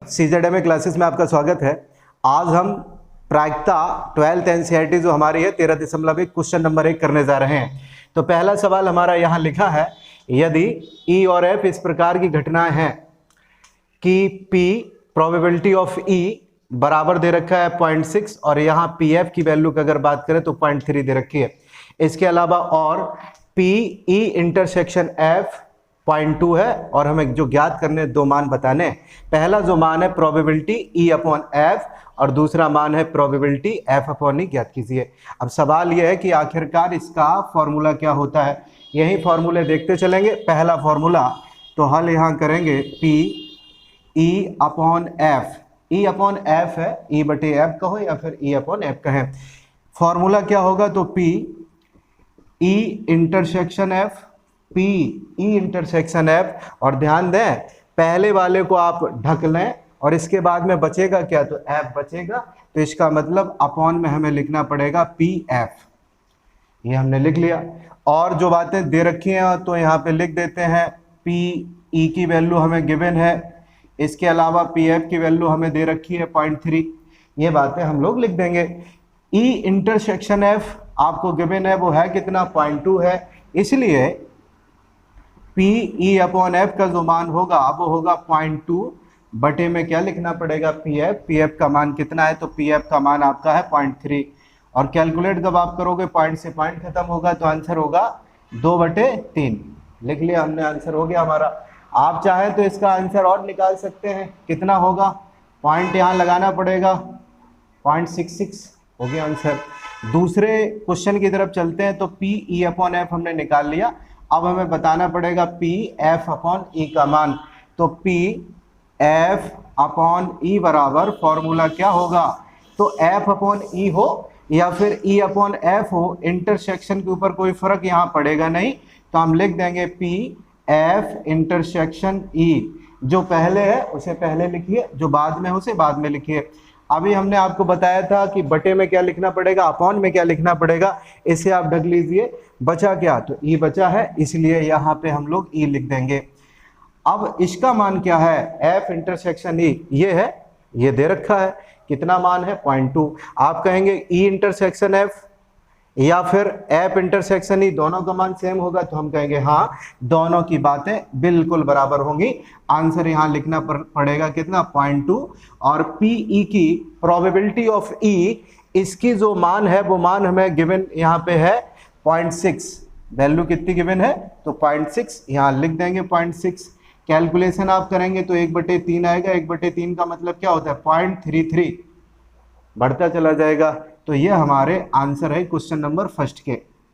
CZMA classes में आपका स्वागत है। आज हम प्रायिकता 12th NCERT जो हमारी है 13.1 क्वेश्चन नंबर 1 करने जा रहे हैं। तो पहला सवाल हमारा यहाँ लिखा है, यदि E और F इस प्रकार की घटनाएं हैं कि P प्रोबेबिलिटी ऑफ E बराबर दे रखा है 0.6 और यहाँ PF की वैल्यू की अगर बात करें तो 0.3 दे रखी है। इसके अलावा और PE इंटरसेक्शन F 0.2 है और हमें जो ज्ञात करने दो मान बताने हैं। पहला जो मान है प्रोबेबिलिटी E अपॉन F और दूसरा मान है प्रोबेबिलिटी F अपॉन E ज्ञात कीजिए। अब सवाल यह है कि आखिरकार इसका फॉर्मूला क्या होता है, यही फॉर्मूले देखते चलेंगे। पहला फॉर्मूला तो हल यहाँ करेंगे P E upon F, E upon F है, E बटे F कहो या फिर E अपॉन F कहें। फॉर्मूला क्या होगा तो P E intersection F, P E intersection F और ध्यान दें पहले वाले को आप ढक लें और इसके बाद में बचेगा क्या तो F बचेगा, तो इसका मतलब अपॉन में हमें लिखना पड़ेगा PF। ये हमने लिख लिया और जो बातें दे रखी हैं तो यहाँ पे लिख देते हैं। PE की वैल्यू हमें गिवन है, इसके अलावा PF की वैल्यू हमें दे रखी है 0.3, ये बातें हम लोग लिख देंगे। E इंटरसेक्शन F आपको गिवन है, वो है कितना 0.2 है, इसलिए PE अपॉन F का जो मान होगा वो होगा 0.2 बटे में क्या लिखना पड़ेगा PF का मान कितना है तो PF का मान आपका है 0.3 और कैलकुलेट जब आप करोगे पॉइंट से पॉइंट खत्म होगा तो आंसर होगा 2/3। लिख लिया हमने, आंसर हो गया हमारा। आप चाहें तो इसका आंसर और निकाल सकते हैं, कितना होगा, पॉइंट यहाँ लगाना पड़ेगा 0.66 हो गया आंसर। दूसरे क्वेश्चन की तरफ चलते हैं। तो PE अपॉन F हमने निकाल लिया, अब हमें बताना पड़ेगा PF अपॉन E का मान। तो PF अपॉन E बराबर फॉर्मूला क्या होगा तो F अपॉन E हो या फिर E अपॉन F हो, इंटरसेक्शन के ऊपर कोई फर्क यहाँ पड़ेगा नहीं, तो हम लिख देंगे PF इंटरसेक्शन E। जो पहले है उसे पहले लिखिए, जो बाद में है उसे बाद में लिखिए। अभी हमने आपको बताया था कि बटे में क्या लिखना पड़ेगा, अपॉन में क्या लिखना पड़ेगा, इसे आप ढक लीजिए। बचा क्या तो E बचा है, इसलिए यहाँ पे हम लोग E लिख देंगे। अब इसका मान क्या है, F इंटरसेक्शन E ये है, ये दे रखा है, कितना मान है 0.2। आप कहेंगे E इंटरसेक्शन F या फिर F इंटरसेक्शन E दोनों का मान सेम होगा, तो हम कहेंगे हाँ दोनों की बातें बिल्कुल बराबर होंगी। आंसर यहाँ लिखना पड़ेगा कितना 0.2 और PE की प्रोबेबिलिटी ऑफ E, इसकी जो मान है वो मान हमें गिवन यहाँ पे है 0.6। वैल्यू कितनी गिवन है तो 0.6, यहाँ लिख देंगे 0.6। कैलकुलेशन आप करेंगे तो 1/3 आएगा, 1/3 का मतलब क्या होता है 0.33, बढ़ता चला जाएगा। तो ये हमारे आंसर है क्वेश्चन नंबर फर्स्ट के।